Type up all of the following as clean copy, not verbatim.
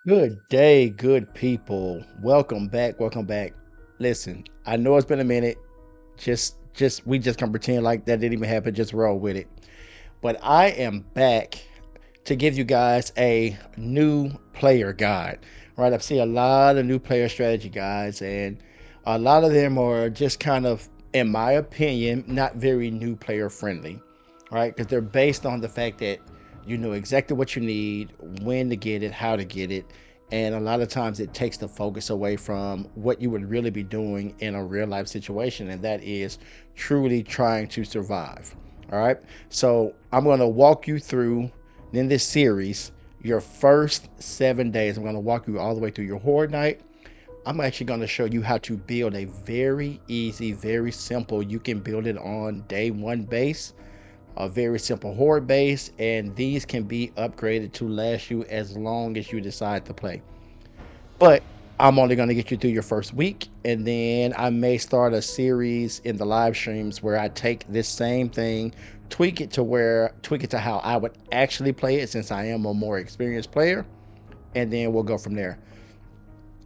Good day, good people. Welcome back. Welcome back. Listen, I know it's been a minute. We just can pretend like that didn't even happen. Just roll with it. But I am back to give you guys a new player guide. Right? I've seen a lot of new player strategy guides, and a lot of them are just kind of, in my opinion, not very new player friendly. Right? Because they're based on the fact that you know exactly what you need, when to get it, how to get it, and a lot of times it takes the focus away from what you would really be doing in a real life situation, and that is truly trying to survive. All right. So I'm going to walk you through in this series your first 7 days. I'm going to walk you all the way through your horde night. I'm actually going to show you how to build a very easy, very simple. You can build it on day one base, a very simple horde base, and these can be upgraded to last you as long as you decide to play. But I'm only going to get you through your first week, and then I may start a series in the live streams where I take this same thing, tweak it to how I would actually play it, since I am a more experienced player, and then we'll go from there.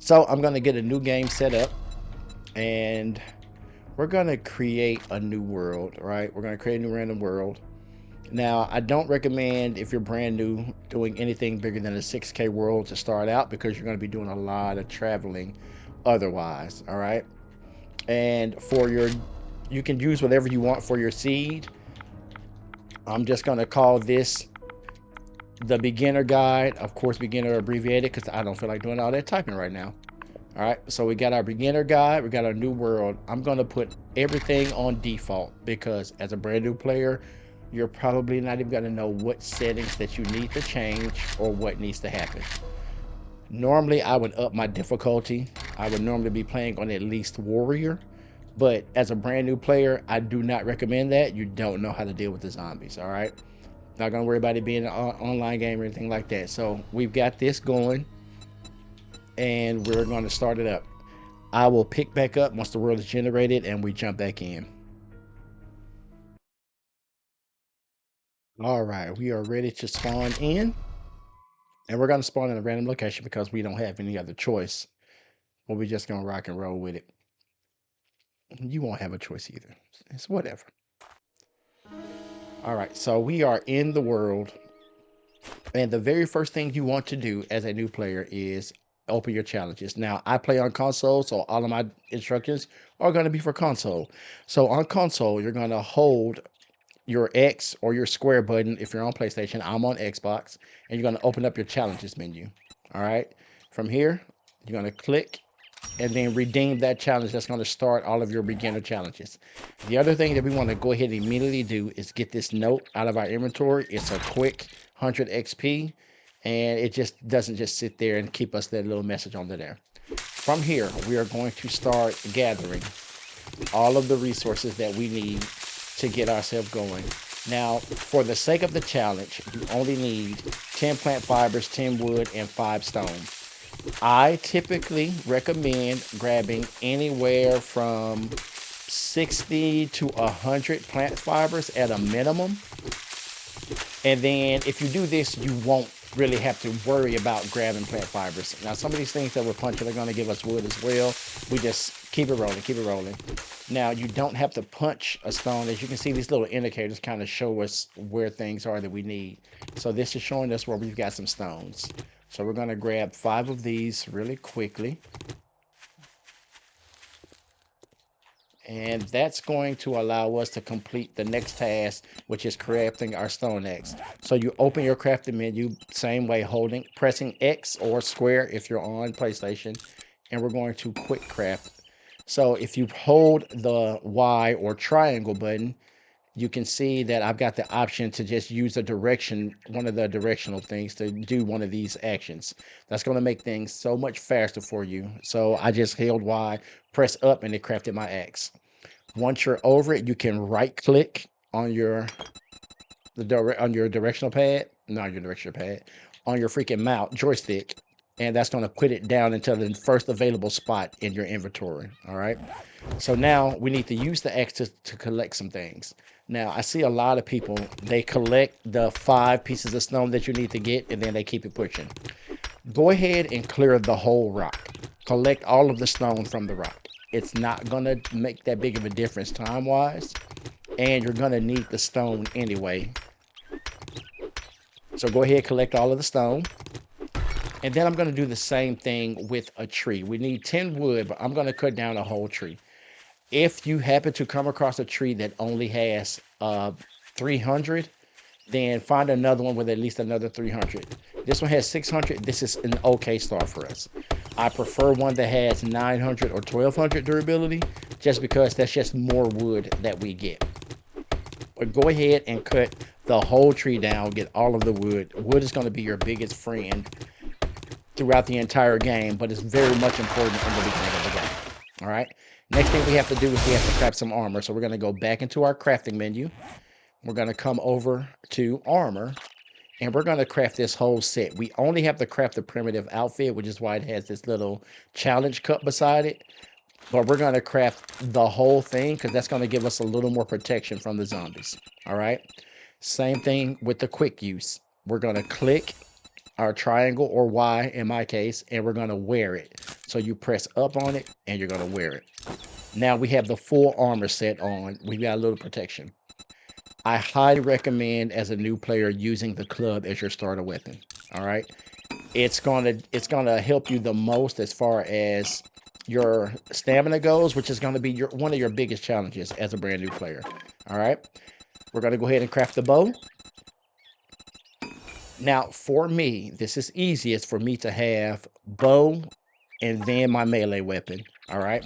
So I'm going to get a new game set up, and we're going to create a new world. Right, we're going to create a new random world. Now, I don't recommend, if you're brand new, doing anything bigger than a 6K world to start out, because you're going to be doing a lot of traveling otherwise. All right. And you can use whatever you want for your seed. I'm just going to call this the beginner guide. Of course, beginner abbreviated, because I don't feel like doing all that typing right now. All right. So we got our beginner guide. We got our new world. I'm going to put everything on default, because as a brand new player, you're probably not even going to know what settings that you need to change or what needs to happen. Normally, I would up my difficulty. I would normally be playing on at least warrior, but as a brand new player, I do not recommend that. You don't know how to deal with the zombies. All right. Not going to worry about it being an online game or anything like that. So we've got this going, and we're going to start it up. I will pick back up once the world is generated and we jump back in. All right, we are ready to spawn in, and we're going to spawn in a random location because we don't have any other choice. Well, we're just going to rock and roll with it. You won't have a choice either. It's whatever. All right, so we are in the world, and the very first thing you want to do as a new player is open your challenges. Now, I play on console, so all of my instructions are going to be for console. So on console, you're going to hold your X or your square button if you're on PlayStation. I'm on Xbox, and you're going to open up your challenges menu. All right. From here, you're going to click and then redeem that challenge. That's going to start all of your beginner challenges. The other thing that we want to go ahead and immediately do is get this note out of our inventory. It's a quick 100 XP, and it just doesn't just sit there and keep us that little message on there. From here, we are going to start gathering all of the resources that we need to get ourselves going. Now, for the sake of the challenge, you only need 10 plant fibers, 10 wood, and 5 stone. I typically recommend grabbing anywhere from 60 to 100 plant fibers at a minimum. And then if you do this, you won't really have to worry about grabbing plant fibers. Now, some of these things that we're punching are going to give us wood as well. We just keep it rolling, keep it rolling. Now, you don't have to punch a stone. As you can see, these little indicators kind of show us where things are that we need. So this is showing us where we've got some stones. So we're going to grab 5 of these really quickly. And that's going to allow us to complete the next task, which is crafting our stone axe. So you open your crafting menu, same way, pressing X or square if you're on PlayStation, and we're going to quick craft. So if you hold the Y or triangle button, you can see that I've got the option to just use one of the directional things to do one of these actions. That's going to make things so much faster for you. So I just held Y, press up, and it crafted my axe. Once you're over it, you can right click on on your directional pad, not your directional pad, on your freaking mouse joystick, and that's going to put it down into the first available spot in your inventory. All right. So now we need to use the X to collect some things. Now I see a lot of people, they collect the 5 pieces of stone that you need to get, and then they keep it pushing. Go ahead and clear the whole rock. Collect all of the stone from the rock. It's not going to make that big of a difference time-wise, and you're going to need the stone anyway. So go ahead, collect all of the stone. And then I'm going to do the same thing with a tree. We need 10 wood, but I'm going to cut down a whole tree. If you happen to come across a tree that only has 300, then find another one with at least another 300. This one has 600. This is an okay start for us. I prefer one that has 900 or 1200 durability, just because that's just more wood that we get. But go ahead and cut the whole tree down, get all of the wood. Wood is going to be your biggest friend throughout the entire game, but it's very much important in the beginning of the game. All right. Next thing we have to do is we have to craft some armor. So we're going to go back into our crafting menu. We're going to come over to armor, and we're going to craft this whole set. We only have to craft the primitive outfit, which is why it has this little challenge cup beside it. But we're going to craft the whole thing because that's going to give us a little more protection from the zombies. All right. Same thing with the quick use. We're going to click our triangle, or Y in my case, and we're going to wear it. So you press up on it and you're going to wear it. Now we have the full armor set on. We've got a little protection. I highly recommend, as a new player, using the club as your starter weapon. All right. It's gonna help you the most as far as your stamina goes, which is going to be one of your biggest challenges as a brand new player. All right. We're going to go ahead and craft the bow. Now, for me, this is easiest for me to have bow and then my melee weapon. All right.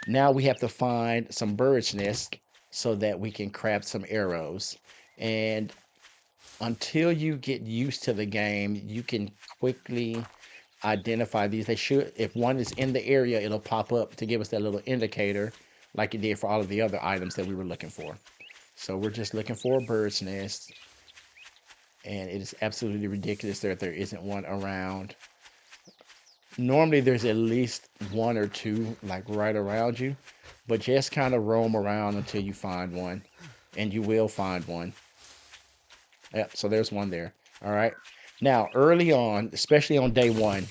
Now we have to find some bird's nest so that we can craft some arrows. And until you get used to the game, you can quickly identify these. They should, if one is in the area, it'll pop up to give us that little indicator like it did for all of the other items that we were looking for. So we're just looking for a bird's nest. And it is absolutely ridiculous that there isn't one around. Normally there's at least one or two like right around you, but just kind of roam around until you find one, and you will find one. Yep, so there's one there. All right. Now, early on, especially on day one,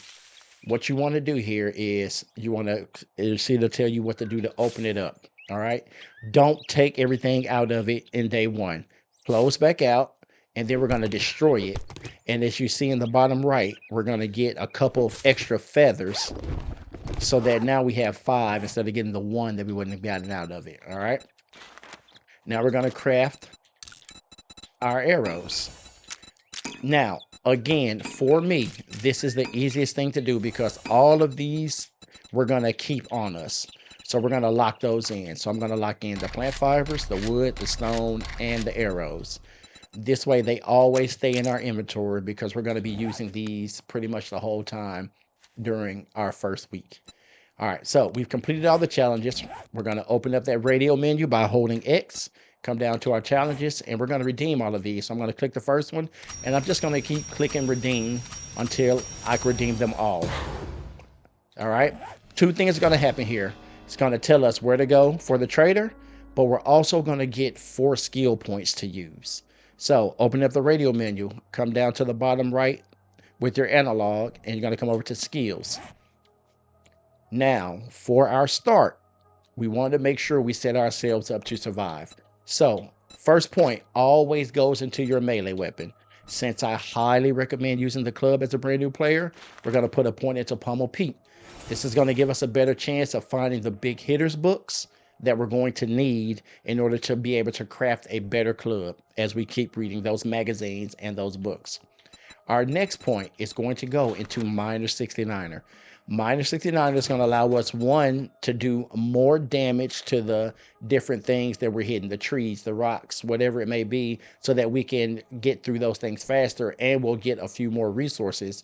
what you want to do here is you want to see, to tell you what to do to open it up. All right. Don't take everything out of it in day one. Close back out, and then we're going to destroy it. And as you see in the bottom right, we're going to get a couple of extra feathers so that now we have 5 instead of getting the 1 that we wouldn't have gotten out of it. All right. Now we're going to craft our arrows. Now, again, for me, this is the easiest thing to do because all of these we're going to keep on us. So we're going to lock those in. So I'm going to lock in the plant fibers, the wood, the stone, and the arrows. This way they always stay in our inventory because we're going to be using these pretty much the whole time during our first week. All right, so we've completed all the challenges. We're going to open up that radio menu by holding X, come down to our challenges, and we're going to redeem all of these. So I'm going to click the first one, and I'm just going to keep clicking redeem until I can redeem them all. All right, 2 things are going to happen here. It's going to tell us where to go for the trader, but we're also going to get 4 skill points to use. So open up the radio menu, come down to the bottom right with your analog, and you're going to come over to skills. Now, for our start, we want to make sure we set ourselves up to survive. So, first point always goes into your melee weapon. Since I highly recommend using the club as a brand new player, we're going to put a point into Pummel Pete. This is going to give us a better chance of finding the big hitters books that we're going to need in order to be able to craft a better club as we keep reading those magazines and those books. Our next point is going to go into minor 69er. Minor 69er is going to allow us, one, to do more damage to the different things that we're hitting, the trees, the rocks, whatever it may be, so that we can get through those things faster and we'll get a few more resources.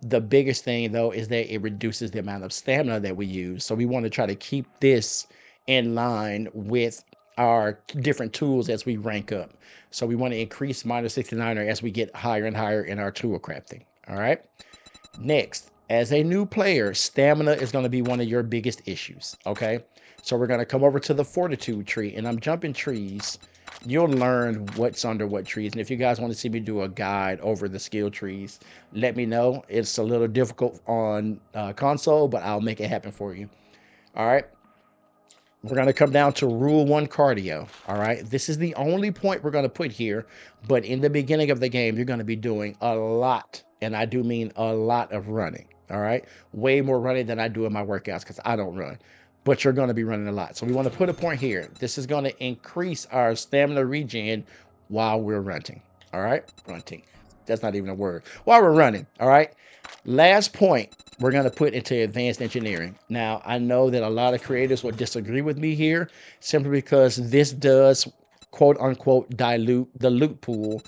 The biggest thing, though, is that it reduces the amount of stamina that we use. So we want to try to keep this in line with our different tools as we rank up. So we want to increase minor 69er as we get higher and higher in our tool crafting. All right. Next, as a new player, stamina is going to be one of your biggest issues. Okay. So we're going to come over to the fortitude tree, and I'm jumping trees you'll learn what's under what trees. And if you guys want to see me do a guide over the skill trees, let me know. It's a little difficult on console, but I'll make it happen for you. All right. We're going to come down to rule one cardio. All right. This is the only point we're going to put here. But in the beginning of the game, you're going to be doing a lot. And I do mean a lot of running. All right. Way more running than I do in my workouts because I don't run. But you're going to be running a lot. So we want to put a point here. This is going to increase our stamina regen while we're running. All right. Running. That's not even a word. While we're running. All right. Last point we're going to put into advanced engineering. Now, I know that a lot of creators will disagree with me here simply because this does quote unquote dilute the loot pool.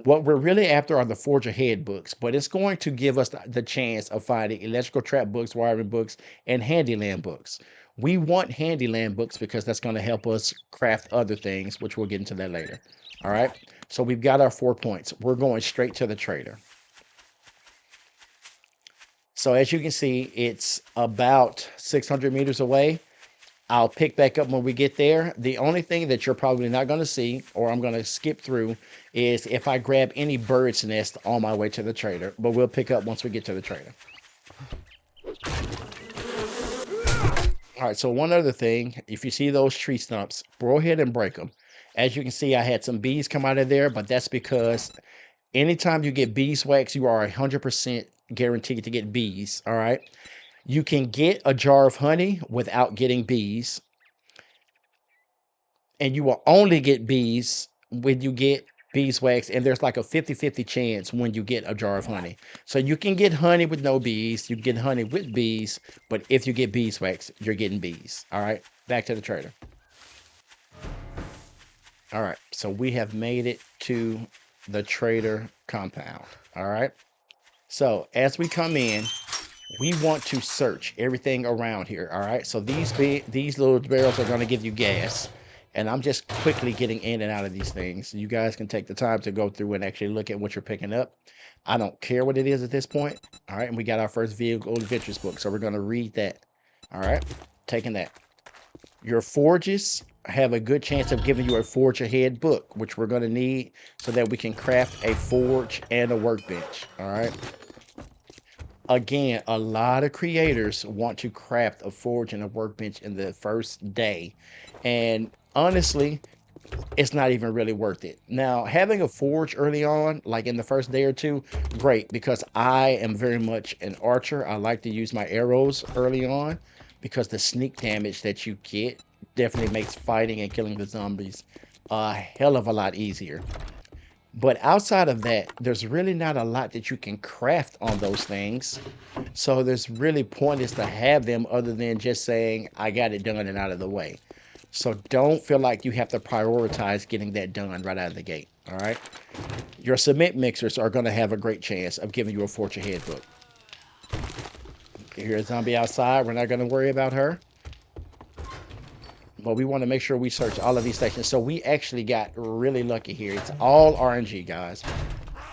What we're really after are the Forge Ahead books, but it's going to give us the chance of finding electrical trap books, wiring books, and handyland books. We want handyland books because that's going to help us craft other things, which we'll get into that later. All right. So we've got our 4 points. We're going straight to the trader. So as you can see, it's about 600 meters away. I'll pick back up when we get there. The only thing that you're probably not going to see, or I'm going to skip through, is if I grab any bird's nest on my way to the trader. But we'll pick up once we get to the trader. All right, so one other thing, if you see those tree stumps, go ahead and break them. As you can see, I had some bees come out of there, but that's because anytime you get beeswax, you are 100% guaranteed to get bees, all right? You can get a jar of honey without getting bees, and you will only get bees when you get beeswax, and there's like a 50-50 chance when you get a jar of honey. So you can get honey with no bees, you can get honey with bees, but if you get beeswax, you're getting bees, all right? Back to the trader. All right, so we have made it to the trader compound, all right? So as we come in, we want to search everything around here, all right? So these little barrels are going to give you gas, and I'm just quickly getting in and out of these things. You guys can take the time to go through and actually look at what you're picking up. I don't care what it is at this point, all right? And we got our first vehicle adventures book, so we're going to read that, all right? Taking that. Your forges have a good chance of giving you a forge ahead book, which we're going to need so that we can craft a forge and a workbench, all right? Again, a lot of creators want to craft a forge and a workbench in the first day. And honestly, it's not even really worth it. Now, having a forge early on, like in the first day or two, great, because I am very much an archer. I like to use my arrows early on because the sneak damage that you get definitely makes fighting and killing the zombies a hell of a lot easier. But outside of that, there's really not a lot that you can craft on those things. So there's really pointless to have them other than just saying, I got it done and out of the way. So don't feel like you have to prioritize getting that done right out of the gate. All right. Your cement mixers are going to have a great chance of giving you a forge ahead book. Here's a zombie outside. We're not going to worry about her. But we want to make sure we search all of these stations. So we actually got really lucky here. It's all RNG, guys.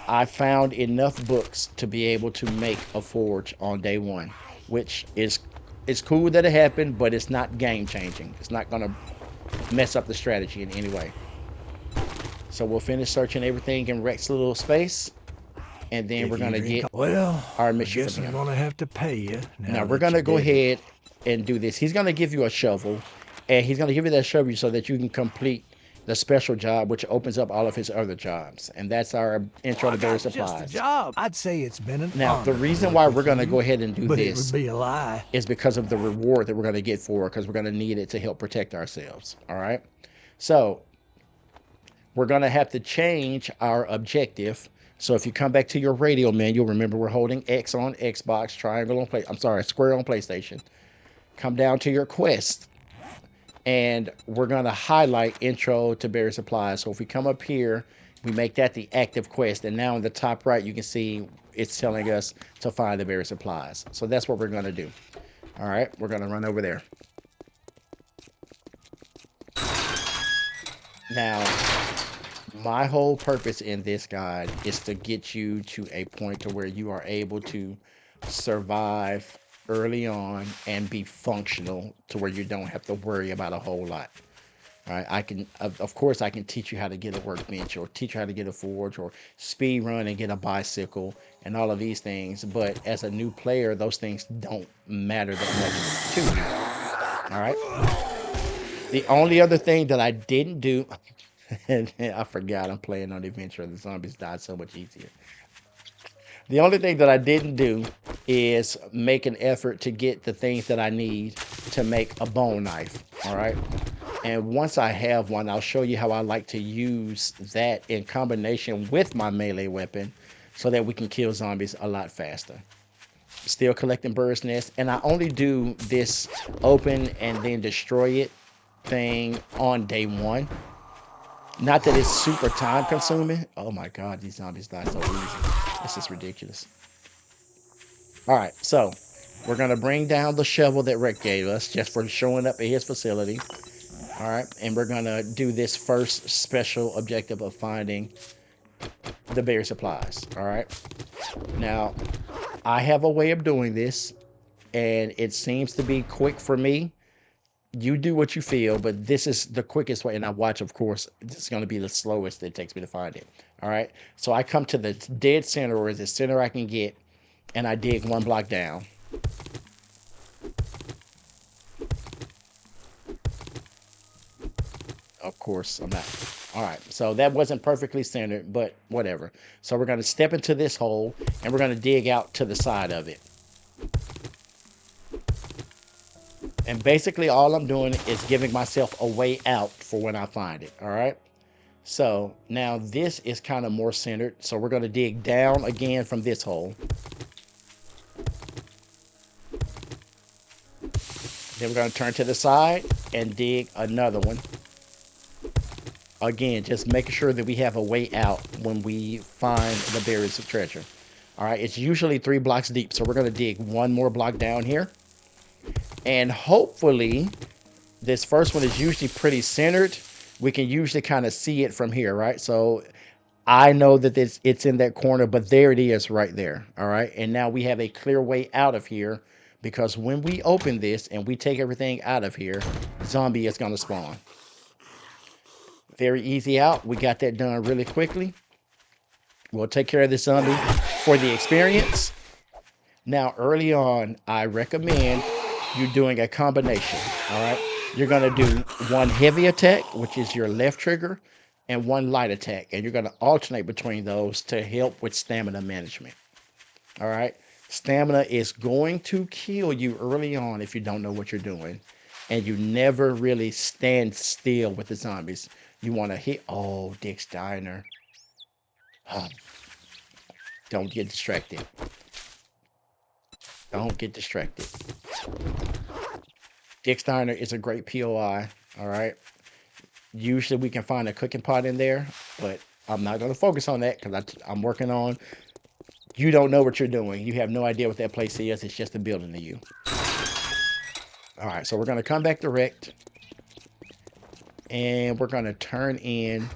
I found enough books to be able to make a forge on day one, which is it's cool that it happened, but it's not game changing. It's not going to mess up the strategy in any way. So we'll finish searching everything in Rex's little space, and then we're going to get our mission. I guess I'm going to have to pay you. Now we're going to go ahead and do this. He's going to give you a shovel, and he's going to give you that shovel so that you can complete the special job, which opens up all of his other jobs. And that's our intro to Berry Supplies. Just a job. I'd say it's been an Now, the honor reason to why work we're going to with go you, ahead and do but it this would be a lie. is because of the reward that we're going to get for it, because we're going to need it to help protect ourselves. All right. So we're going to have to change our objective. So if you come back to your radio menu, remember we're holding X on Xbox, triangle on square on PlayStation. Come down to your quest, and we're going to highlight intro to Berry Supplies. So if we come up here, we make that the active quest, and now in the top right you can see it's telling us to find the Berry Supplies. So that's what we're going to do. All right, we're going to run over there. Now, my whole purpose in this guide is to get you to a point to where you are able to survive early on and be functional to where you don't have to worry about a whole lot. All right, I can, of course, I can teach you how to get a workbench or teach you how to get a forge or speed run and get a bicycle and all of these things. But as a new player, those things don't matter that much to you. All right. The only other thing that I didn't do, and I forgot I'm playing on the adventure, the zombies died so much easier. The only thing that I didn't do is make an effort to get the things that I need to make a bone knife. All right. And once I have one, I'll show you how I like to use that in combination with my melee weapon so that we can kill zombies a lot faster. Still collecting bird's nests. And I only do this open and then destroy it thing on day one. Not that it's super time consuming. Oh my god, these zombies die so easy. This is ridiculous. All right, so we're gonna bring down the shovel that Rick gave us just for showing up at his facility. All right, and we're gonna do this first special objective of finding the berry supplies. All right, now I have a way of doing this, and it seems to be quick for me. You do what you feel, but this is the quickest way. And I watch, of course, this is going to be the slowest it takes me to find it. All right. So I come to the dead center, or the center I can get, and I dig one block down. Of course, I'm not. All right. So that wasn't perfectly centered, but whatever. So we're going to step into this hole, and we're going to dig out to the side of it. And basically, all I'm doing is giving myself a way out for when I find it. All right. So now this is kind of more centered. So we're going to dig down again from this hole. Then we're going to turn to the side and dig another one. Again, just making sure that we have a way out when we find the buried treasure. All right, it's usually 3 blocks deep. So we're going to dig one more block down here. And hopefully, this first one is usually pretty centered. We can usually kind of see it from here, right? So I know that it's in that corner, but there it is right there. All right. And now we have a clear way out of here because when we open this and we take everything out of here, zombie is going to spawn. Very easy out. We got that done really quickly. We'll take care of the zombie for the experience. Now, early on, I recommend you doing a combination. All right. You're going to do one heavy attack, which is your left trigger, and one light attack. And you're going to alternate between those to help with stamina management. All right. Stamina is going to kill you early on if you don't know what you're doing. And you never really stand still with the zombies. You want to hit. Oh, Dick's Diner. Oh, don't get distracted. Don't get distracted. Dick's Diner is a great POI. All right. Usually we can find a cooking pot in there, but I'm not going to focus on that because I'm working on. You don't know what you're doing. You have no idea what that place is. It's just a building to you. All right, so we're going to come back direct, and we're going to turn in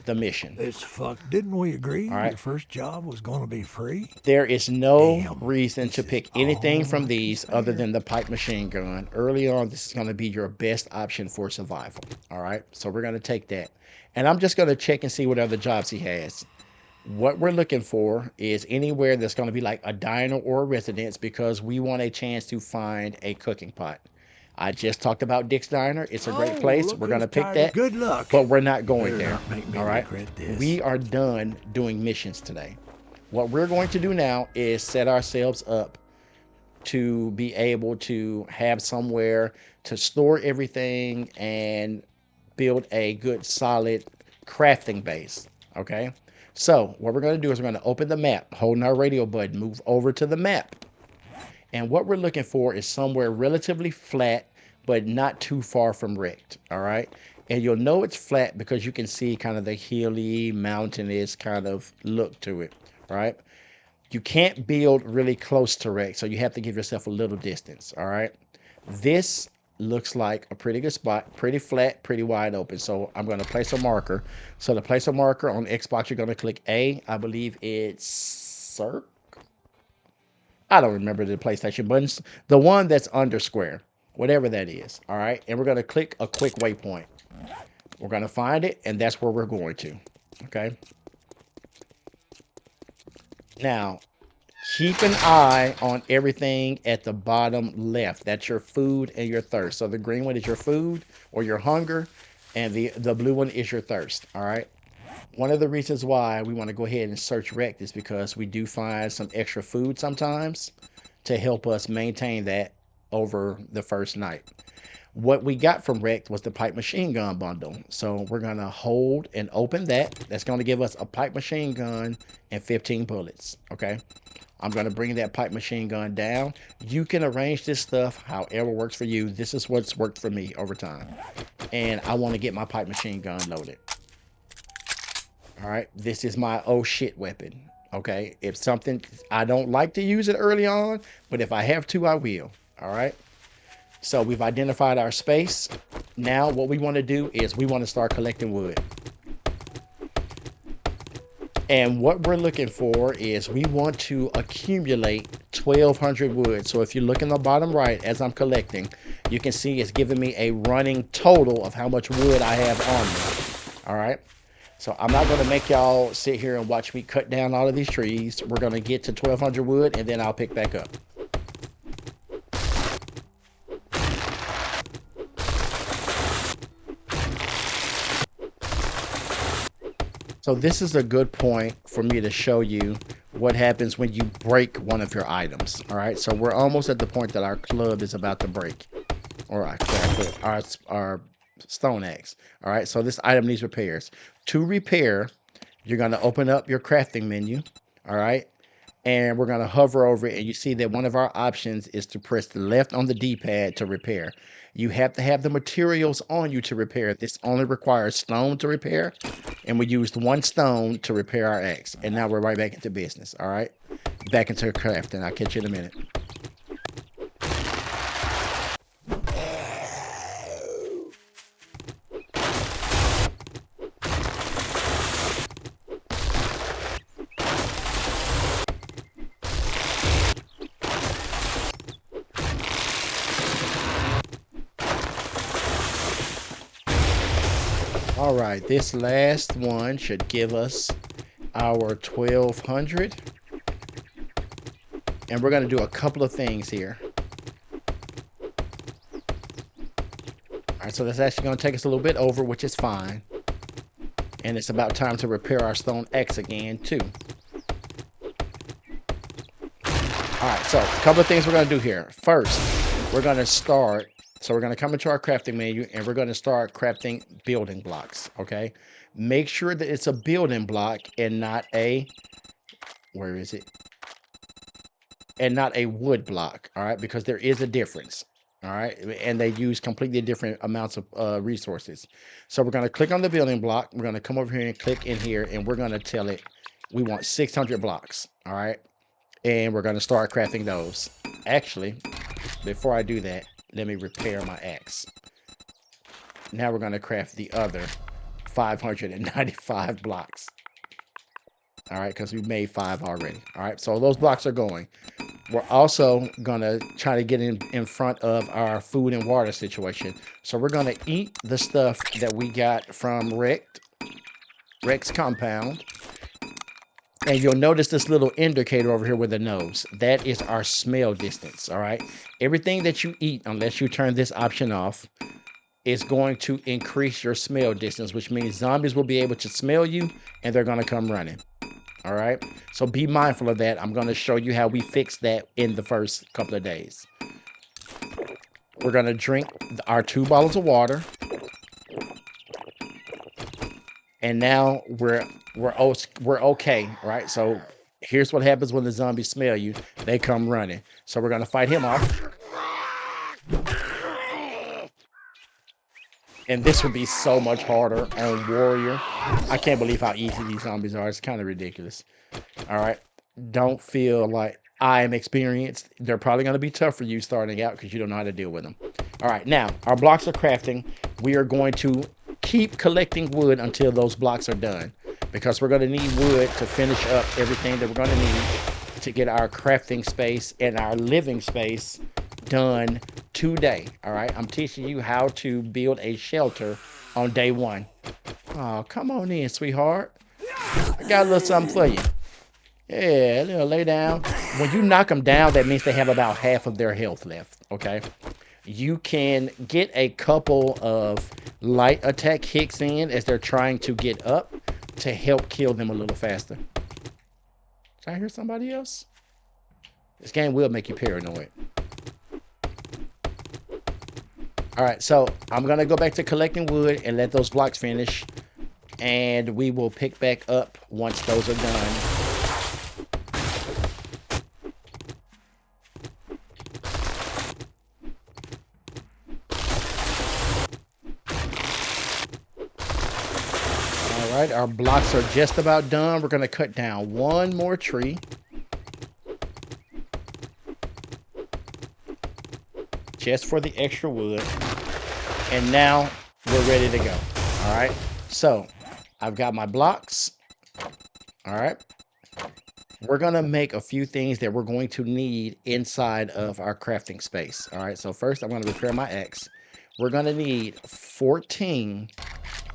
the mission. This fuck. Didn't we agree All right. your first job was going to be free? There is no Damn, reason this to is pick anything all from I can these other spare. than the pipe machine gun. Early on, this is going to be your best option for survival. All right, so we're going to take that. And I'm just going to check and see what other jobs he has. What we're looking for is anywhere that's going to be like a diner or a residence because we want a chance to find a cooking pot. I just talked about Dick's Diner. It's a great Oh, place. look We're going who's to pick tired of that, good luck. but we're not going Better there. not make me All right. regret this. We are done doing missions today. What we're going to do now is set ourselves up to be able to have somewhere to store everything and build a good solid crafting base. Okay. So what we're going to do is we're going to open the map, holding our radio button, move over to the map. And what we're looking for is somewhere relatively flat, but not too far from wrecked. All right. And you'll know it's flat because you can see kind of the hilly, mountainous kind of look to it. All right. You can't build really close to wreck, so you have to give yourself a little distance. All right. This looks like a pretty good spot, pretty flat, pretty wide open. So I'm going to place a marker. So to place a marker on Xbox, you're going to click A. I believe it's circle. I don't remember the PlayStation buttons. The one that's under square, whatever that is. All right. And we're going to click a quick waypoint. We're going to find it, and that's where we're going to. Okay. Now, keep an eye on everything at the bottom left. That's your food and your thirst. So the green one is your food or your hunger, and the blue one is your thirst. All right. One of the reasons why we want to go ahead and search rect is because we do find some extra food sometimes to help us maintain that over the first night. What we got from Rect was the pipe machine gun bundle. So we're going to hold and open that. That's going to give us a pipe machine gun and 15 bullets. Okay. I'm going to bring that pipe machine gun down. You can arrange this stuff however works for you. This is what's worked for me over time. And I want to get my pipe machine gun loaded. All right. This is my oh shit weapon. Okay. If something, I don't like to use it early on, but if I have to, I will. All right. So we've identified our space. Now what we want to do is we want to start collecting wood. And what we're looking for is we want to accumulate 1,200 wood. So if you look in the bottom right as I'm collecting, you can see it's giving me a running total of how much wood I have on me. All right. So I'm not going to make y'all sit here and watch me cut down all of these trees. We're going to get to 1,200 wood and then I'll pick back up. So this is a good point for me to show you what happens when you break one of your items. All right, so we're almost at the point that our club is about to break, or our stone axe. All right, so this item needs repairs. To repair, you're going to open up your crafting menu. All right, and we're going to hover over it, and you see that one of our options is to press the left on the D-pad to repair. You have to have the materials on you to repair. This only requires stone to repair, and we used one stone to repair our axe. And now we're right back into business. All right, back into crafting. I'll catch you in a minute. All right, this last one should give us our 1,200. And we're going to do a couple of things here. All right, so that's actually going to take us a little bit over, which is fine. And it's about time to repair our stone axe again, too. All right, so a couple of things we're going to do here. First, we're going to start. So we're going to come into our crafting menu and we're going to start crafting building blocks, okay? Make sure that it's a building block and not a, where is it? And not a wood block, all right? Because there is a difference, all right? And they use completely different amounts of resources. So we're going to click on the building block. We're going to come over here and click in here and we're going to tell it we want 600 blocks, all right? And we're going to start crafting those. Actually, before I do that, let me repair my axe. Now we're going to craft the other 595 blocks. All right, because we made 5 already. All right, so those blocks are going. We're also going to try to get in front of our food and water situation. So we're going to eat the stuff that we got from Rex compound. And you'll notice this little indicator over here with the nose. That is our smell distance, all right? Everything that you eat, unless you turn this option off, is going to increase your smell distance, which means zombies will be able to smell you and they're going to come running, all right? So be mindful of that. I'm going to show you how we fix that in the first couple of days. We're going to drink our 2 bottles of water. And now we're okay, right? So here's what happens when the zombies smell you. They come running. So we're going to fight him off. And this would be so much harder on Warrior. I can't believe how easy these zombies are. It's kind of ridiculous. All right. Don't feel like I am experienced. They're probably going to be tough for you starting out because you don't know how to deal with them. All right. Now, our blocks are crafting. We are going to keep collecting wood until those blocks are done, because we're going to need wood to finish up everything that we're going to need to get our crafting space and our living space done today. All right, I'm teaching you how to build a shelter on day one. Oh, come on in, sweetheart. I got a little something for you. Yeah, lay down. When you knock them down, that means they have about half of their health left. Okay. You can get a couple of light attack hits in as they're trying to get up to help kill them a little faster. Did I hear somebody else? This game will make you paranoid. All right, so I'm gonna go back to collecting wood and let those blocks finish, and we will pick back up once those are done. All right, our blocks are just about done. We're gonna cut down one more tree. Just for the extra wood. And now we're ready to go. All right. So I've got my blocks. All right. We're going to make a few things that we're going to need inside of our crafting space. All right. So first, I'm going to repair my axe. We're going to need 14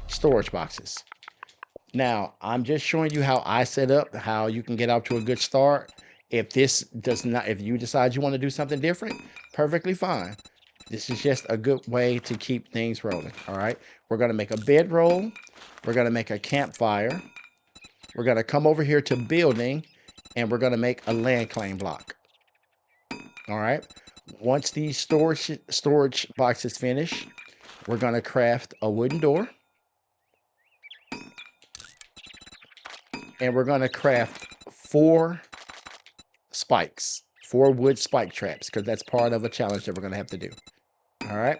storage boxes. Now, I'm just showing you how I set up, how you can get out to a good start. If this does not, if you decide you want to do something different, perfectly fine. This is just a good way to keep things rolling. All right. We're going to make a bedroll. We're going to make a campfire. We're going to come over here to building and we're going to make a land claim block. All right. Once these storage boxes finish, we're going to craft a wooden door. And we're going to craft 4 spikes, 4 wood spike traps, because that's part of a challenge that we're going to have to do. All right.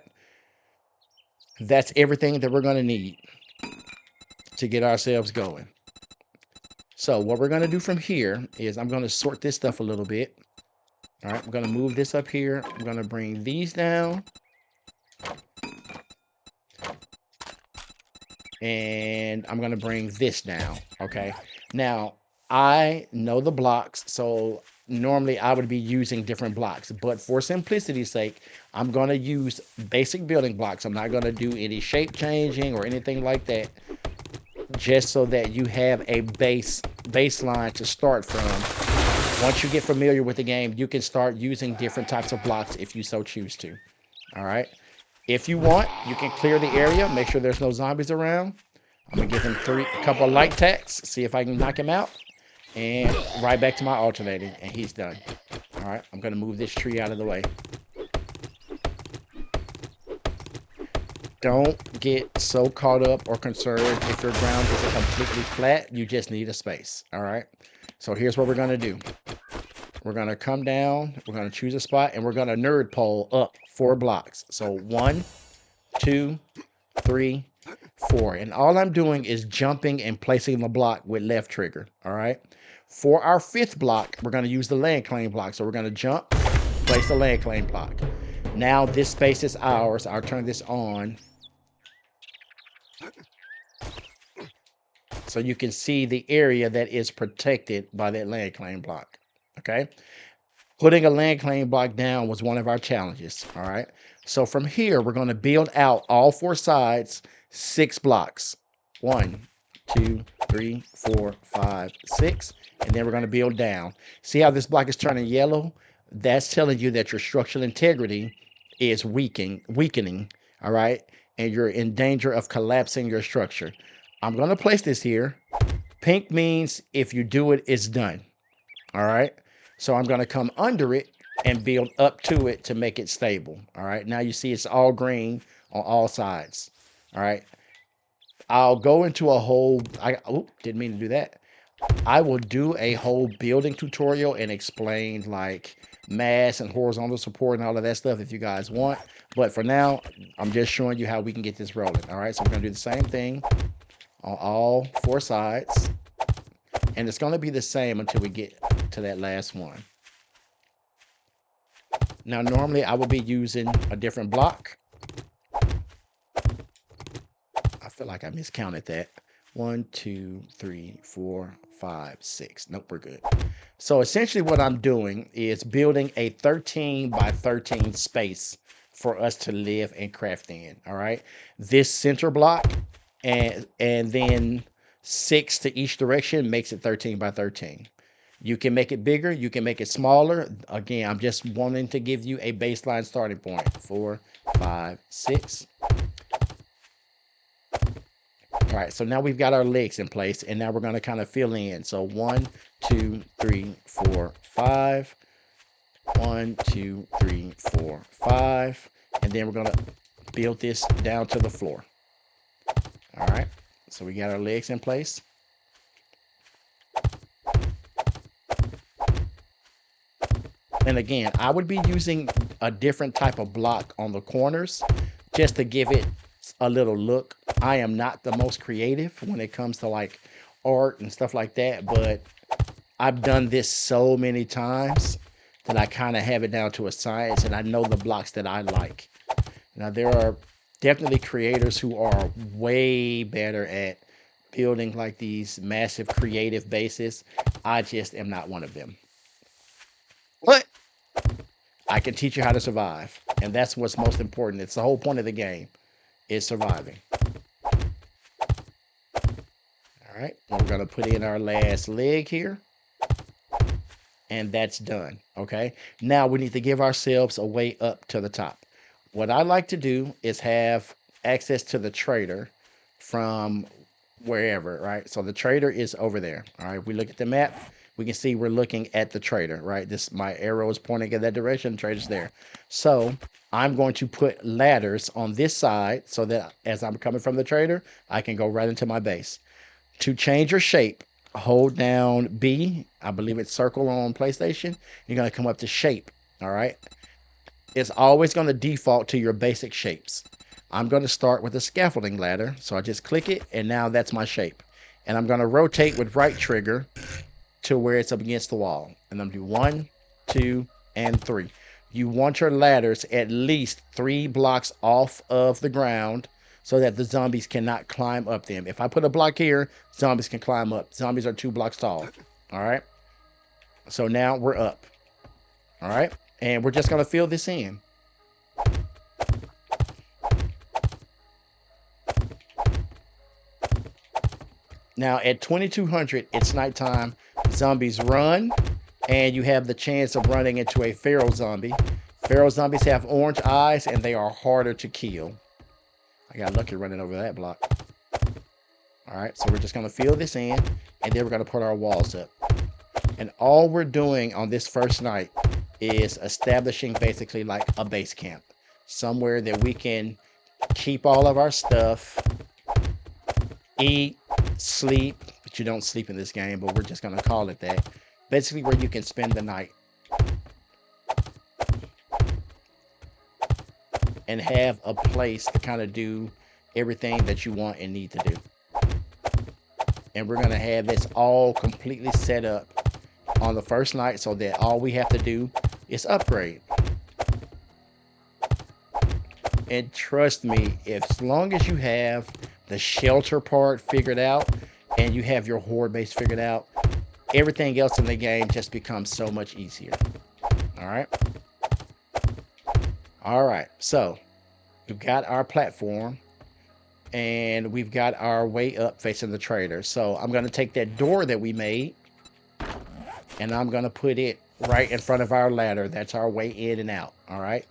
That's everything that we're going to need to get ourselves going. So what we're going to do from here is I'm going to sort this stuff a little bit. All right. I'm going to move this up here. I'm going to bring these down. And I'm going to bring this down. Okay. Now, I know the blocks, so normally I would be using different blocks, but for simplicity's sake, I'm going to use basic building blocks. I'm not going to do any shape changing or anything like that, just so that you have a baseline to start from. Once you get familiar with the game, you can start using different types of blocks if you so choose to. All right. If you want, you can clear the area, make sure there's no zombies around. I'm gonna give him a couple of light attacks, see if I can knock him out, and right back to my alternating, and he's done. All right, I'm gonna move this tree out of the way. Don't get so caught up or concerned if your ground isn't completely flat. You just need a space. All right. So here's what we're gonna do. We're gonna come down. We're gonna choose a spot, and we're gonna nerd pole up 4 blocks. So 1, 2, 3, 4. And all I'm doing is jumping and placing the block with left trigger. All right. For our 5th block, we're going to use the land claim block. So we're going to jump, place the land claim block. Now this space is ours. I'll turn this on so you can see the area that is protected by that land claim block. Okay. Putting a land claim block down was one of our challenges. All right. So from here, we're going to build out all 4 sides, 6 blocks. 1, 2, 3, 4, 5, 6. And then we're going to build down. See how this block is turning yellow? That's telling you that your structural integrity is weakening. All right. And you're in danger of collapsing your structure. I'm going to place this here. Pink means if you do it, it's done. All right. So I'm going to come under it and build up to it to make it stable. All right. Now you see it's all green on all sides. All right. I'll go into a whole, didn't mean to do that. I will do a whole building tutorial and explain like mass and horizontal support and all of that stuff if you guys want. But for now, I'm just showing you how we can get this rolling. All right. So we're going to do the same thing on all 4 sides. And it's going to be the same until we get to that last one. Now, normally I will be using a different block. I feel like I miscounted that. 1, 2, 3, 4, 5, 6. Nope, we're good. So essentially what I'm doing is building a 13 by 13 space for us to live and craft in. All right. This center block and then 6 to each direction makes it 13 by 13. You can make it bigger, you can make it smaller. Again, I'm just wanting to give you a baseline starting point. 4, 5, 6. All right, so now we've got our legs in place, and now we're going to kind of fill in. So 1, 2, 3, 4, 5. 1, 2, 3, 4, 5. And then we're going to build this down to the floor. All right, so we got our legs in place. And again, I would be using a different type of block on the corners just to give it a little look. I am not the most creative when it comes to like art and stuff like that, but I've done this so many times that I kind of have it down to a science, and I know the blocks that I like. Now, there are definitely creators who are way better at building like these massive creative bases. I just am not one of them. But I can teach you how to survive, and that's what's most important. It's the whole point of the game is surviving. All right, we're going to put in our last leg here, and that's done. Okay, now we need to give ourselves a way up to the top. What I like to do is have access to the trader from wherever, right? So the trader is over there. All right, if we look at the map, we can see we're looking at the trader, right? This, my arrow is pointing in that direction, the trader's there. So I'm going to put ladders on this side so that as I'm coming from the trader, I can go right into my base. To change your shape, hold down B. I believe it's circle on PlayStation. You're going to come up to shape. All right. It's always going to default to your basic shapes. I'm going to start with a scaffolding ladder. So I just click it, and now that's my shape. And I'm going to rotate with right trigger to where it's up against the wall. And I'm going to do 1, 2, and 3. You want your ladders at least 3 blocks off of the ground so that the zombies cannot climb up them. If I put a block here, zombies can climb up. Zombies are 2 blocks tall. All right. So now we're up. All right. And we're just going to fill this in. Now at 2200, it's nighttime. Zombies run, and you have the chance of running into a feral zombie. Feral zombies have orange eyes, and they are harder to kill. I got lucky running over that block. All right, so we're just going to fill this in, and then we're going to put our walls up. And all we're doing on this first night is establishing basically like a base camp, somewhere that we can keep all of our stuff, eat, sleep, but you don't sleep in this game, but we're just going to call it that. Basically where you can spend the night and have a place to kind of do everything that you want and need to do. And we're going to have this all completely set up on the first night so that all we have to do is upgrade. And trust me, as long as you have the shelter part figured out and you have your horde base figured out, everything else in the game just becomes so much easier. All right. All right. So we've got our platform and we've got our way up facing the trader. So I'm going to take that door that we made and I'm going to put it right in front of our ladder. That's our way in and out. All right.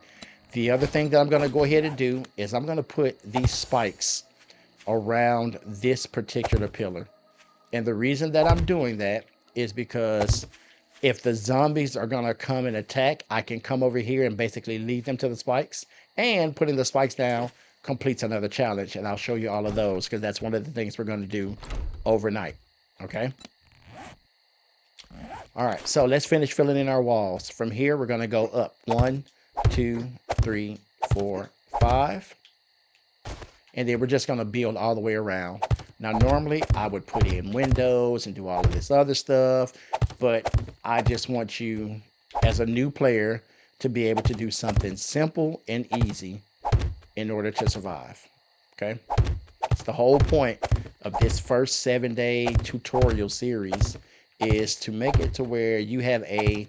The other thing that I'm going to go ahead and do is I'm going to put these spikes around this particular pillar. And the reason that I'm doing that is because if the zombies are going to come and attack, I can come over here and basically lead them to the spikes. And putting the spikes down completes another challenge. And I'll show you all of those because that's one of the things we're going to do overnight. Okay. All right. So let's finish filling in our walls. From here, we're going to go up 1, 2, 3, 4, 5. And then we're just going to build all the way around. Now, normally I would put in windows and do all of this other stuff, but I just want you as a new player to be able to do something simple and easy in order to survive. Okay. It's the whole point of this first 7-day tutorial series is to make it to where you have a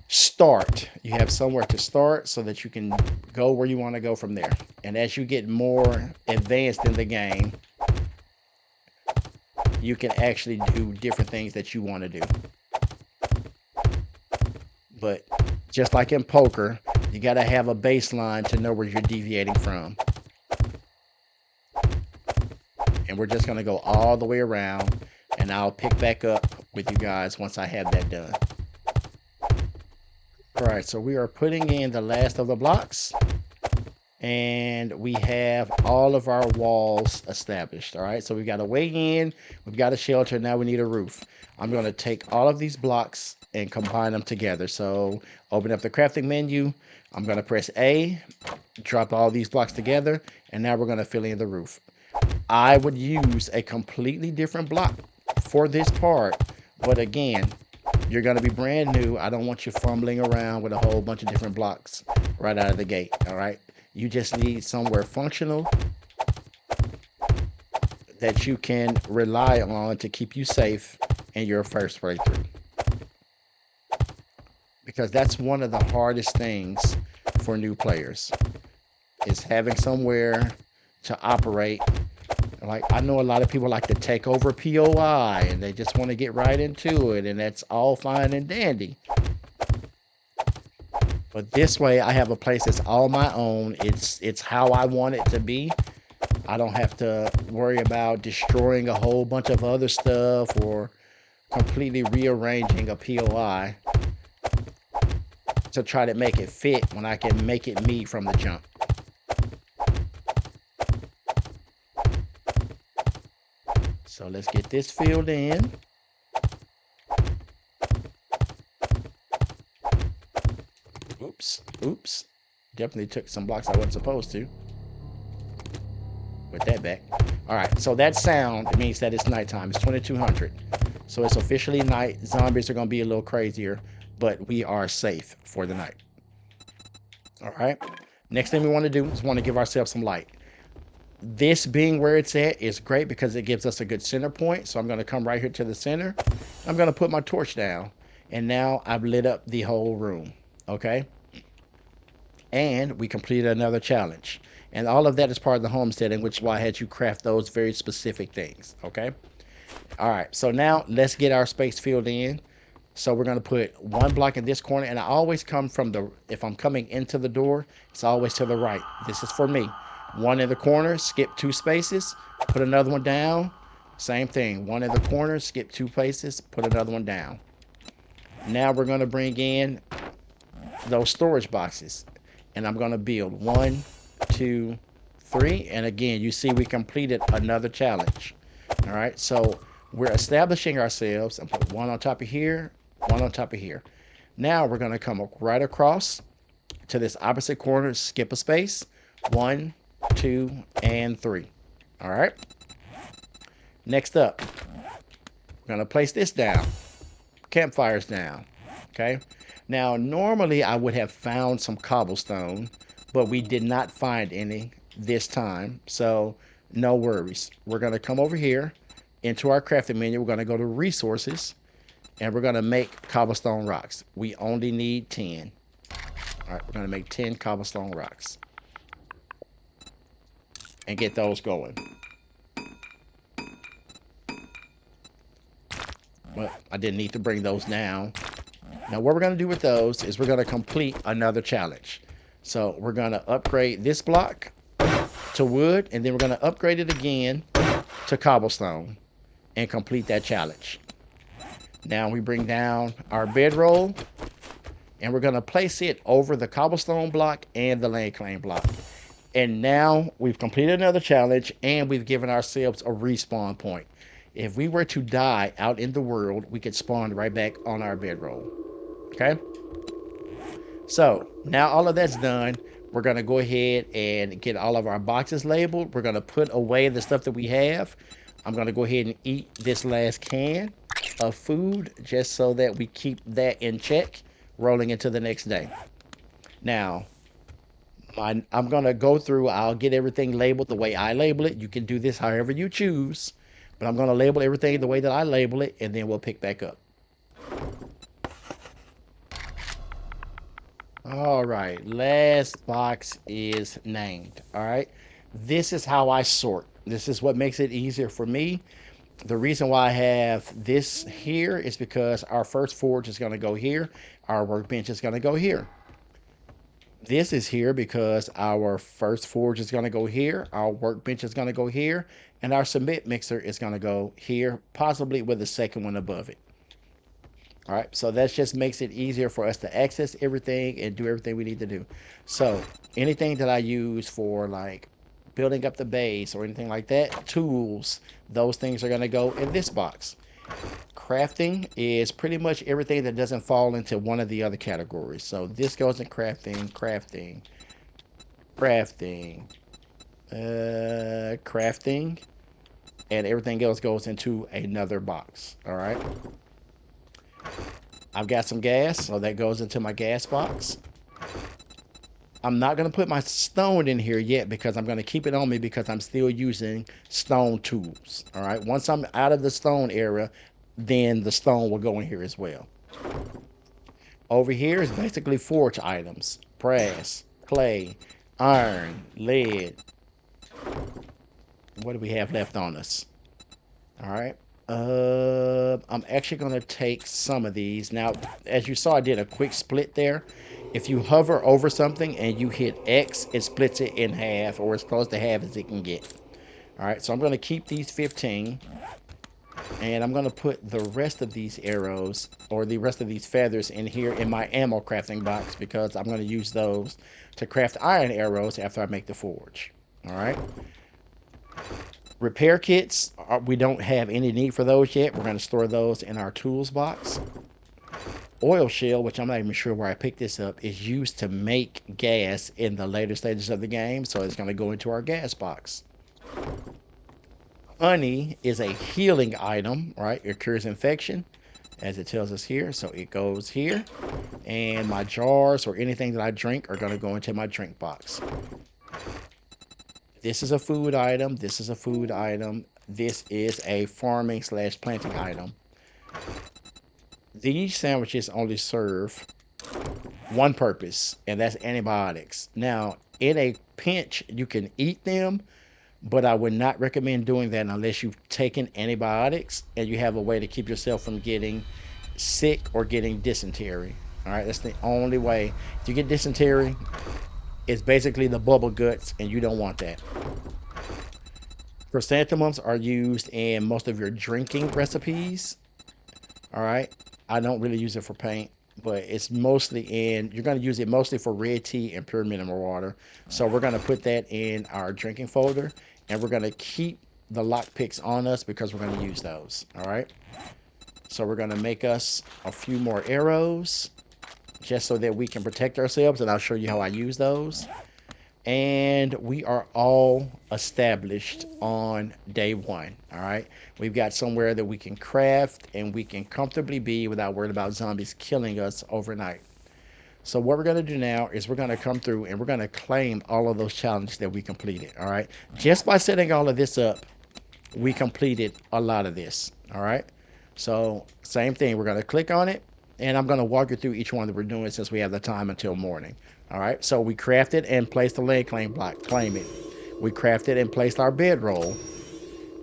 start. You have somewhere to start so that you can go where you want to go from there. And as you get more advanced in the game, you can actually do different things that you want to do. But just like in poker, you got to have a baseline to know where you're deviating from. And we're just going to go all the way around, and I'll pick back up with you guys once I have that done. All right, so we are putting in the last of the blocks, and we have all of our walls established. All right, so we've got a way in, we've got a shelter, now we need a roof. I'm going to take all of these blocks and combine them together. So open up the crafting menu. I'm going to press A, drop all these blocks together, and now we're going to fill in the roof. I would use a completely different block for this part, but again, you're going to be brand new. I don't want you fumbling around with a whole bunch of different blocks right out of the gate. All right, you just need somewhere functional that you can rely on to keep you safe in your first playthrough, because that's one of the hardest things for new players, is having somewhere to operate. Like, I know a lot of people like to take over POI and they just want to get right into it, and that's all fine and dandy. But this way, I have a place that's all my own. It's how I want it to be. I don't have to worry about destroying a whole bunch of other stuff or completely rearranging a POI to try to make it fit when I can make it me from the jump. So let's get this filled in. Oops. Definitely took some blocks I wasn't supposed to. Put that back. All right, so that sound means that it's nighttime. It's 2200. So it's officially night. Zombies are going to be a little crazier, but we are safe for the night. All right. Next thing we want to do is want to give ourselves some light. This being where it's at is great because it gives us a good center point. So I'm going to come right here to the center. I'm going to put my torch down, and now I've lit up the whole room. Okay. And we completed another challenge. And all of that is part of the homesteading, which is why I had you craft those very specific things. Okay. All right. So now let's get our space filled in. So we're going to put one block in this corner. And I always come from the, if I'm coming into the door, it's always to the right. This is for me. One in the corner, skip 2 spaces, put another one down. Same thing. One in the corner, skip 2 places, put another one down. Now we're going to bring in those storage boxes. And I'm going to build 1, 2, 3. And again, you see we completed another challenge. All right. So we're establishing ourselves and put one on top of here, one on top of here. Now we're going to come right across to this opposite corner, skip a space. 1, 2, and 3. All right. Next up, we're going to place this down. Campfires down. Okay. Now, normally I would have found some cobblestone, but we did not find any this time. So no worries. We're going to come over here into our crafting menu. We're going to go to resources, and we're going to make cobblestone rocks. We only need 10. All right. We're going to make 10 cobblestone rocks and get those going. Well, I didn't need to bring those down. Now what we're going to do with those is we're going to complete another challenge. So we're going to upgrade this block to wood, and then we're going to upgrade it again to cobblestone and complete that challenge. Now we bring down our bedroll, and we're going to place it over the cobblestone block and the land claim block. And now we've completed another challenge, and we've given ourselves a respawn point. If we were to die out in the world, we could spawn right back on our bedroll. Okay. So now all of that's done. We're going to go ahead and get all of our boxes labeled. We're going to put away the stuff that we have. I'm going to go ahead and eat this last can of food just so that we keep that in check rolling into the next day. Now, I'm going to go through, I'll get everything labeled the way I label it. You can do this however you choose, but I'm going to label everything the way that I label it, and then we'll pick back up. All right, last box is named. All right, this is how I sort. This is what makes it easier for me. The reason why I have this here is because our first forge is going to go here, our workbench is going to go here. This is here because our first forge is going to go here, our workbench is going to go here, and our cement mixer is going to go here, possibly with the second one above it. All right, so that just makes it easier for us to access everything and do everything we need to do. So anything that I use for like building up the base or anything like that, tools, those things are going to go in this box. Crafting is pretty much everything that doesn't fall into one of the other categories. So this goes in crafting, crafting, crafting, and everything else goes into another box. All right. I've got some gas, so that goes into my gas box. I'm not going to put my stone in here yet because I'm going to keep it on me because I'm still using stone tools. All right. Once I'm out of the stone area, then the stone will go in here as well. Over here is basically forge items: brass, clay, iron, lead. What do we have left on us? All right. I'm actually going to take some of these. Now, as you saw, I did a quick split there. If you hover over something and you hit X, it splits it in half, or as close to half as it can get. All right, so I'm going to keep these 15, and I'm going to put the rest of these arrows, or the rest of these feathers, in here in my ammo crafting box because I'm going to use those to craft iron arrows after I make the forge. All right. Repair kits, we don't have any need for those yet. We're going to store those in our tools box. Oil shell, which I'm not even sure where I picked this up, is used to make gas in the later stages of the game, so it's going to go into our gas box. Honey is a healing item, right? It cures infection, as it tells us here, so it goes here. And my jars or anything that I drink are going to go into my drink box. This is a food item. This is a food item. This is a farming slash planting item. These sandwiches only serve one purpose, and that's antibiotics. Now, in a pinch, you can eat them, but I would not recommend doing that unless you've taken antibiotics and you have a way to keep yourself from getting sick or getting dysentery. All right, that's the only way. If you get dysentery, it's basically the bubble guts, and you don't want that. Chrysanthemums are used in most of your drinking recipes. All right. I don't really use it for paint, but it's mostly you're going to use it mostly for red tea and pure mineral water. So we're going to put that in our drinking folder, and we're going to keep the lock picks on us because we're going to use those. All right. So we're going to make us a few more arrows just so that we can protect ourselves, and I'll show you how I use those. And we are all established on day one. All right, we've got somewhere that we can craft and we can comfortably be without worrying about zombies killing us overnight. So what we're going to do now is we're going to come through and we're going to claim all of those challenges that we completed. All right, just by setting all of this up, we completed a lot of this. All right, so same thing, we're going to click on it, and I'm going to walk you through each one that we're doing since we have the time until morning. All right, so we crafted and placed the land claim block, claim it. We crafted and placed our bedroll.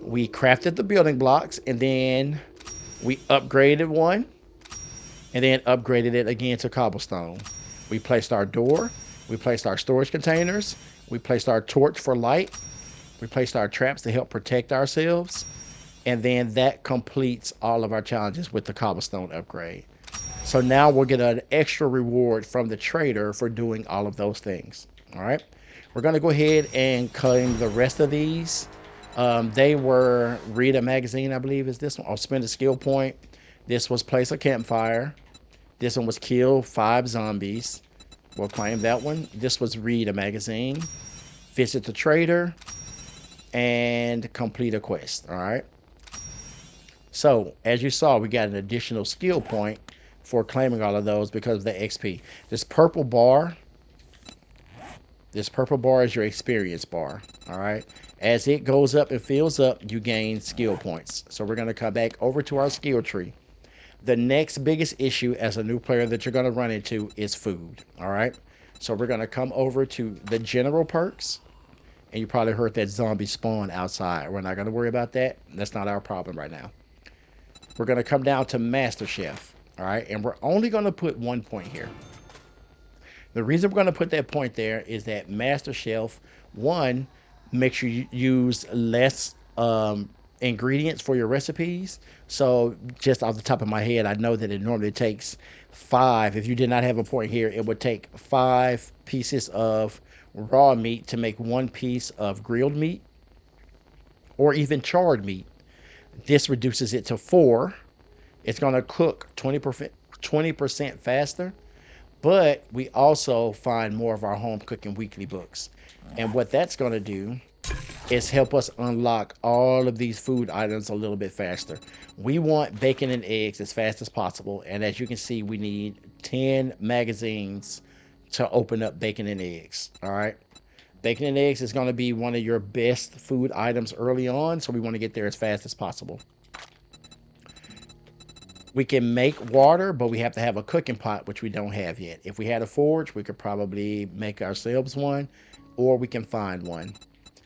We crafted the building blocks, and then we upgraded one, and then upgraded it again to cobblestone. We placed our door. We placed our storage containers. We placed our torch for light. We placed our traps to help protect ourselves. And then that completes all of our challenges with the cobblestone upgrade. So now we'll get an extra reward from the trader for doing all of those things. All right. We're going to go ahead and claim the rest of these. They were read a magazine, I believe is this one, or spend a skill point. This was place a campfire. This one was kill 5 zombies. We'll claim that one. This was read a magazine. Visit the trader and complete a quest. All right. So as you saw, we got an additional skill point for claiming all of those because of the XP. This purple bar is your experience bar. All right. As it goes up and fills up, you gain skill points. So we're going to come back over to our skill tree. The next biggest issue as a new player that you're going to run into is food. All right. So we're going to come over to the general perks. And you probably heard that zombie spawn outside. We're not going to worry about that. That's not our problem right now. We're going to come down to Master Chef. All right. And we're only going to put 1 point here. The reason we're going to put that point there is that Master Chef, one, makes you use less ingredients for your recipes. So, just off the top of my head, I know that it normally takes five. If you did not have a point here, it would take 5 pieces of raw meat to make 1 piece of grilled meat or even charred meat. This reduces it to four. It's going to cook 20% faster, but we also find more of our home cooking weekly books. And what that's going to do is help us unlock all of these food items a little bit faster. We want bacon and eggs as fast as possible. And as you can see, we need 10 magazines to open up bacon and eggs. All right. Bacon and eggs is going to be one of your best food items early on. So we want to get there as fast as possible. We can make water, but we have to have a cooking pot, which we don't have yet. If we had a forge, we could probably make ourselves one, or we can find one.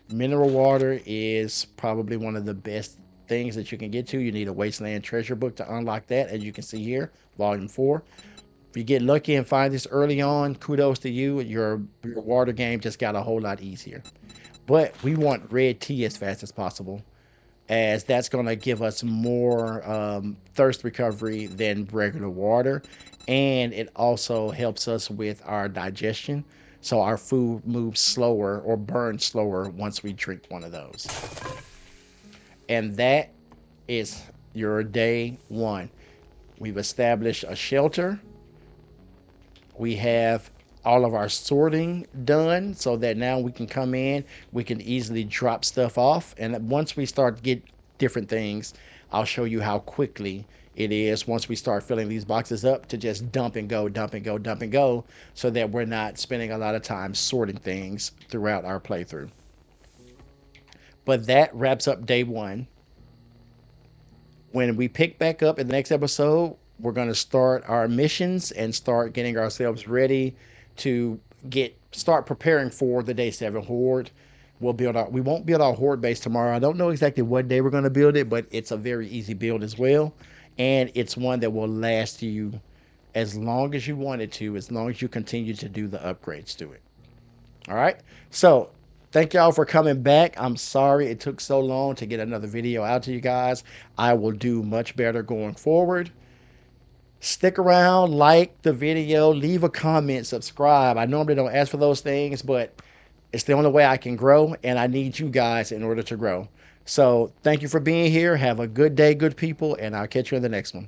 Mineral water is probably one of the best things that you can get to. You need a Wasteland Treasure book to unlock that, as you can see here, Volume 4. If you get lucky and find this early on, kudos to you. Your water game just got a whole lot easier. But we want red tea as fast as possible, as that's going to give us more thirst recovery than regular water. And it also helps us with our digestion. So our food moves slower or burns slower once we drink one of those. And that is your day one. We've established a shelter. We have all of our sorting done so that now we can come in, we can easily drop stuff off. And once we start to get different things, I'll show you how quickly it is once we start filling these boxes up to just dump and go, dump and go, dump and go, so that we're not spending a lot of time sorting things throughout our playthrough. But that wraps up day one. When we pick back up in the next episode, we're going to start our missions and start getting ourselves ready to get start preparing for the day 7 horde. We won't build our horde base tomorrow. I don't know exactly what day we're going to build it, but it's a very easy build as well, and it's one that will last you as long as you want it to, as long as you continue to do the upgrades to it. All right. So thank y'all for coming back. I'm sorry it took so long to get another video out to you guys. I will do much better going forward. Stick around, like the video, leave a comment, subscribe. I normally don't ask for those things, but it's the only way I can grow, and I need you guys in order to grow. So thank you for being here. Have a good day, good people, and I'll catch you in the next one.